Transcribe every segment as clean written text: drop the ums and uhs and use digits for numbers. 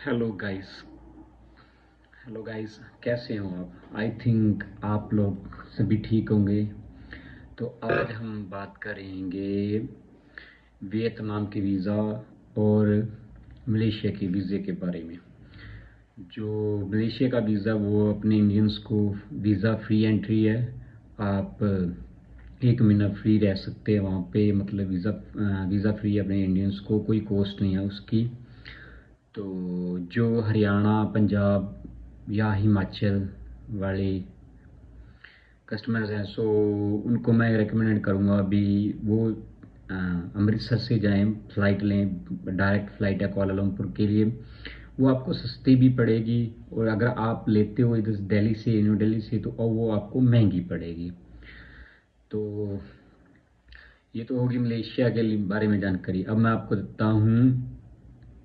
Hello guys. Hello guys, कैसे हो आप? आई थिंक आप लोग सभी ठीक होंगे। तो आज हम बात करेंगे वियतनाम के वीज़ा और मलेशिया के वीज़े के बारे में। जो मलेशिया का वीज़ा वो अपने इंडियंस को वीज़ा फ्री एंट्री है। आप 1 महीना फ्री रह सकते हैं वहाँ पे, मतलब वीज़ा फ्री है अपने इंडियंस को, कोई कॉस्ट नहीं है उसकी। तो जो हरियाणा, पंजाब या हिमाचल वाले कस्टमर्स हैं, सो उनको मैं रेकमेंड करूँगा अभी वो अमृतसर से जाएं, फ़्लाइट लें, डायरेक्ट फ़्लाइट है कुआलालंपुर के लिए। वो आपको सस्ती भी पड़ेगी, और अगर आप लेते हो इधर दिल्ली से, न्यू दिल्ली से, तो वो आपको महंगी पड़ेगी। तो ये तो होगी मलेशिया के बारे में जानकारी। अब मैं आपको देता हूँ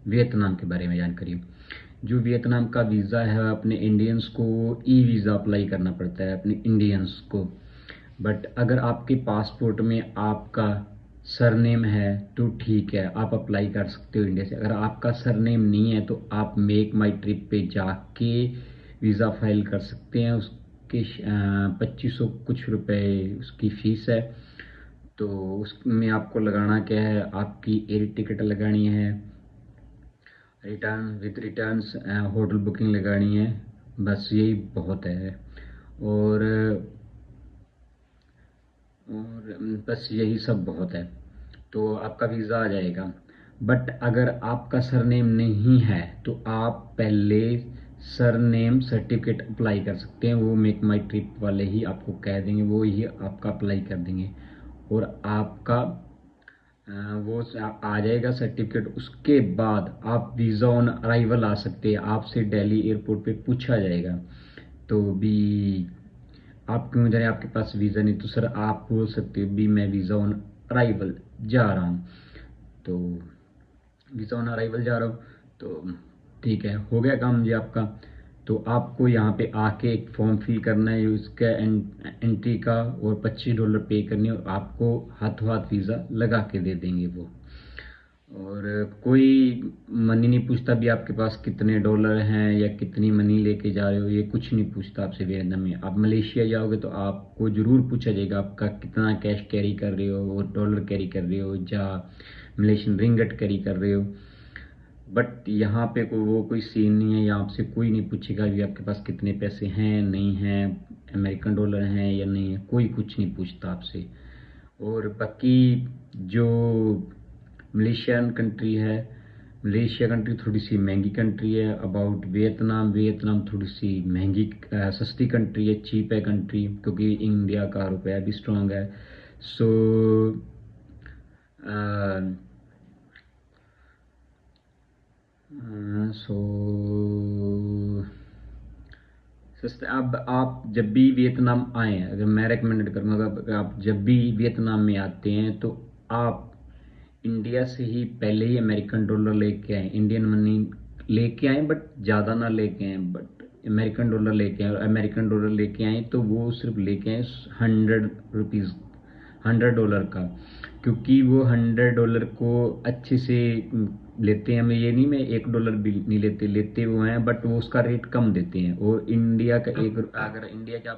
वियतनाम के बारे में जानकारी। जो वियतनाम का वीज़ा है, अपने इंडियंस को ई वीज़ा अप्लाई करना पड़ता है अपने इंडियंस को। बट अगर आपके पासपोर्ट में आपका सरनेम है तो ठीक है, आप अप्लाई कर सकते हो इंडिया से। अगर आपका सरनेम नहीं है तो आप मेक माई ट्रिप पे जाके वीज़ा फाइल कर सकते हैं। उसके 2500 कुछ रुपए उसकी फ़ीस है। तो उसमें आपको लगाना क्या है, आपकी एयर टिकट लगानी है, रिटर्न्स, होटल बुकिंग लगानी है, बस यही बहुत है। और बस यही सब बहुत है, तो आपका वीज़ा आ जाएगा। बट अगर आपका सरनेम नहीं है तो आप पहले सरनेम सर्टिफिकेट अप्लाई कर सकते हैं। वो मेक माई ट्रिप वाले ही आपको कह देंगे, वो ही आपका अप्लाई कर देंगे, और आपका वो आ जाएगा सर्टिफिकेट। उसके बाद आप वीज़ा ऑन अराइवल आ सकते हैं। आपसे दिल्ली एयरपोर्ट पे पूछा जाएगा तो भी आप क्यों जा रहे हैं, आपके पास वीज़ा नहीं, तो सर आप बोल सकते हो भी मैं वीज़ा ऑन अराइवल जा रहा हूँ। तो वीज़ा ऑन अराइवल जा रहा हूँ, तो ठीक है, हो गया काम जी आपका। तो आपको यहाँ पे आके एक फॉर्म फिल करना है उसका एंट्री का, और $25 पे करनी है, और आपको हाथों हाथ वीज़ा लगा के दे देंगे वो। और कोई मनी नहीं पूछता भी आपके पास कितने डॉलर हैं या कितनी मनी लेके जा रहे हो, ये कुछ नहीं पूछता आपसे वियतनाम में। आप मलेशिया जाओगे तो आपको ज़रूर पूछा जाएगा आपका कितना कैश कैरी कर रहे हो, और डॉलर कैरी कर रहे हो या मलेशियन रिंगट कैरी कर रहे हो। बट यहाँ पे कोई सीन नहीं है, यहाँ से कोई नहीं पूछेगा भी आपके पास कितने पैसे हैं, नहीं हैं, अमेरिकन डॉलर हैं या नहीं है, कोई कुछ नहीं पूछता आपसे। और बाकी जो मलेशियन कंट्री है, मलेशिया कंट्री थोड़ी सी महंगी कंट्री है अबाउट वियतनाम। वियतनाम थोड़ी सी महंगी सस्ती कंट्री है, चीप है कंट्री, क्योंकि इंडिया का रुपया भी स्ट्रांग है। सो सो सस्ते। अब आप जब भी वियतनाम आए, अगर मैं रेकमेंड करूँगा, अगर आप जब भी वियतनाम में आते हैं तो आप इंडिया से ही पहले ही अमेरिकन डॉलर लेके आए, इंडियन मनी लेके आए, बट ज़्यादा ना लेके आए, बट अमेरिकन डॉलर लेके आए। और अमेरिकन डॉलर लेके आए तो वो सिर्फ लेके आए 100 रुपीज़, $100 का, क्योंकि वो $100 को अच्छे से लेते हैं। मैं ये नहीं, मैं $1 भी नहीं लेते, लेते वो हैं, बट वो उसका रेट कम देते हैं। और इंडिया का अगर इंडिया का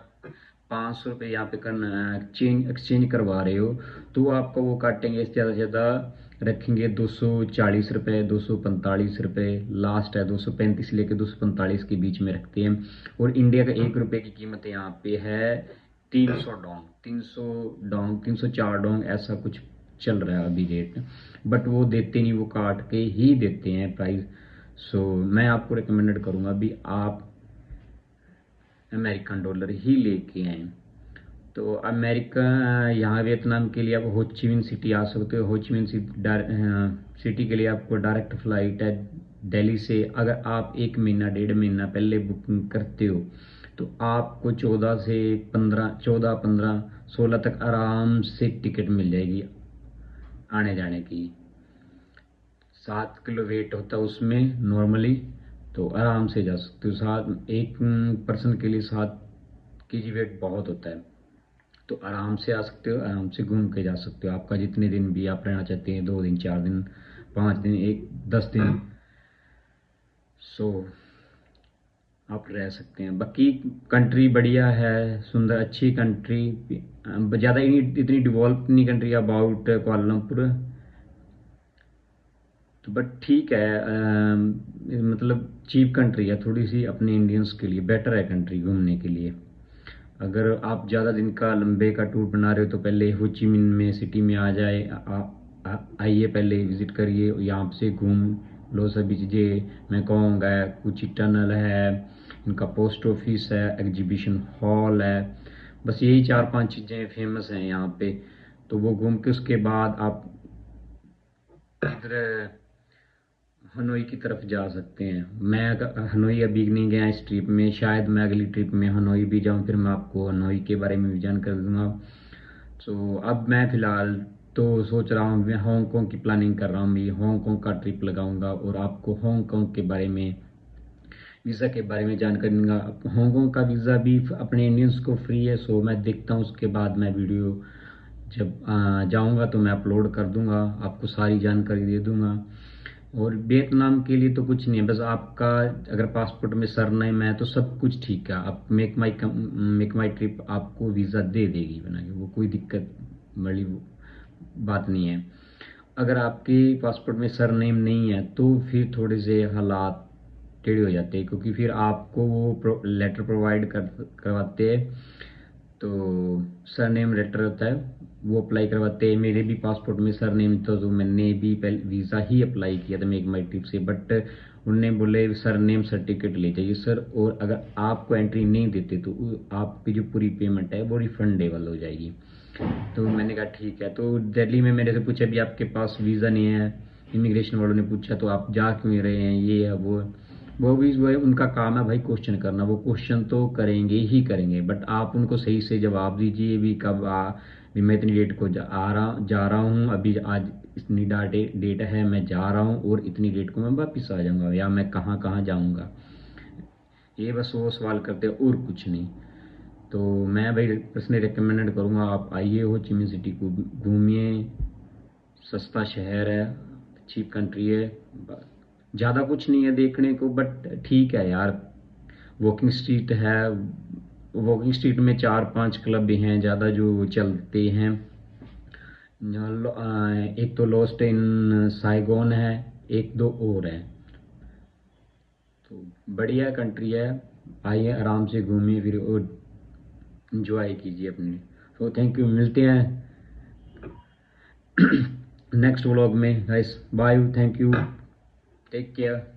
₹500 यहाँ पे करना एक्सचेंज करवा रहे हो, तो आपका वो काटेंगे ज़्यादा से ज़्यादा, रखेंगे ₹240, ₹245, लास्ट है 235 लेके 245 के बीच में रखते हैं। और इंडिया का ₹1 की कीमत यहाँ पे है 300 डोंग, 300 डोंग, 304 डोंग, ऐसा कुछ चल रहा है अभी रेट। बट वो देते नहीं, वो काट के ही देते हैं प्राइस। सो मैं आपको रिकमेंडेड करूँगा भी आप अमेरिकन डॉलर ही लेके आए। तो अमेरिका, यहाँ वियतनाम के लिए आप हो ची मिन सिटी आ सकते हो। हो ची मिन सिटी के लिए आपको डायरेक्ट फ्लाइट है दिल्ली से। अगर आप 1 महीना 1.5 महीना पहले बुकिंग करते हो तो आपको 14, 15, 16 तक आराम से टिकट मिल जाएगी आने जाने की। 7 किलो वेट होता है उसमें नॉर्मली, तो आराम से जा सकते हो। सात एक पर्सन के लिए 7 kg वेट बहुत होता है। तो आराम से आ सकते हो, आराम से घूम के जा सकते हो। आपका जितने दिन भी आप रहना चाहते हैं, 2 दिन, 4 दिन, 5 दिन, 10 दिन। सो आप रह सकते हैं। बाकी कंट्री बढ़िया है, सुंदर अच्छी कंट्री, ज़्यादा इतनी डिवेलप नहीं कंट्री अबाउट कुआलालंपुर, तो बट ठीक है। मतलब चीप कंट्री है थोड़ी सी, अपने इंडियंस के लिए बेटर है कंट्री घूमने के लिए। अगर आप ज़्यादा दिन का लंबे का टूर बना रहे हो तो पहले हो ची मिन में सिटी में आ जाए, आइए पहले विज़िट करिए, यहाँ से घूम लो सभी चीज़ें। मैं कहूँगा कुछ टनल है, इनका पोस्ट ऑफिस है, एग्जीबिशन हॉल है, बस यही 4-5 चीज़ें फेमस हैं यहाँ पे। तो वो घूम के उसके बाद आप इधर हनोई की तरफ जा सकते हैं। मैं हनोई अभी नहीं गया इस ट्रिप में, शायद मैं अगली ट्रिप में हनोई भी जाऊं, फिर मैं आपको हनोई के बारे में भी जानकारी दूंगा। तो अब मैं फ़िलहाल तो सोच रहा हूँ, मैं हांगकांग की प्लानिंग कर रहा हूँ, मैं हांगकांग का ट्रिप लगाऊंगा और आपको हांगकांग के बारे में, वीज़ा के बारे में जानकारी दूंगा। हांगकांग का वीज़ा भी अपने इंडियंस को फ्री है, सो मैं देखता हूँ उसके बाद मैं वीडियो जब जाऊंगा तो मैं अपलोड कर दूंगा, आपको सारी जानकारी दे दूंगा। और वियतनाम के लिए तो कुछ नहीं है, बस आपका अगर पासपोर्ट में सरनेम है तो सब कुछ ठीक है। आप मेक माई ट्रिप आपको वीज़ा दे देगी बना के, वो कोई दिक्कत बड़ी बात नहीं है। अगर आपके पासपोर्ट में सरनेम नहीं है तो फिर थोड़े से हालात टेढ़े हो जाते हैं, क्योंकि फिर आपको वो लेटर प्रोवाइड करवाते हैं, तो सरनेम लेटर होता है वो अप्लाई करवाते हैं। मेरे भी पासपोर्ट में सरनेम था, तो मैंने भी पहले वीज़ा ही अप्लाई किया था मेक माई ट्रिप से, बट उनने बोले सरनेम सर्टिफिकेट ले जाइए सर, और अगर आपको एंट्री नहीं देते तो आपकी जो पूरी पेमेंट है वो रिफंडेबल हो जाएगी। तो मैंने कहा ठीक है। तो दिल्ली में मेरे से पूछा भी आपके पास वीज़ा नहीं है, इमिग्रेशन वालों ने पूछा तो आप जा क्यों रहे हैं, ये है वो भी वो है, उनका काम है भाई क्वेश्चन करना, वो क्वेश्चन तो करेंगे ही करेंगे, बट आप उनको सही से जवाब दीजिए भी कब भी मैं इतनी डेट को जा रहा हूँ, अभी आज इतनी डेट है मैं जा रहा हूँ और इतनी डेट को मैं वापस आ जाऊँगा, या मैं कहाँ कहाँ जाऊँगा, ये बस वो सवाल करते हैं और कुछ नहीं। तो मैं भाई पर्सनली रिकमेंडेड करूँगा आप आइए हो ची मिन सिटी को घूमिए, सस्ता शहर है, चीप कंट्री है, ज़्यादा कुछ नहीं है देखने को, बट ठीक है यार। वॉकिंग स्ट्रीट है, वॉकिंग स्ट्रीट में 4-5 क्लब भी हैं ज़्यादा जो चलते हैं। एक तो लॉस्ट इन साइगोन है, एक दो और है, तो बढ़िया कंट्री है। आइए आराम से घूमिए फिर और इंजॉय कीजिए अपने। तो थैंक यू, मिलते हैं नेक्स्ट व्लॉग में guys, bye, thank you, take care.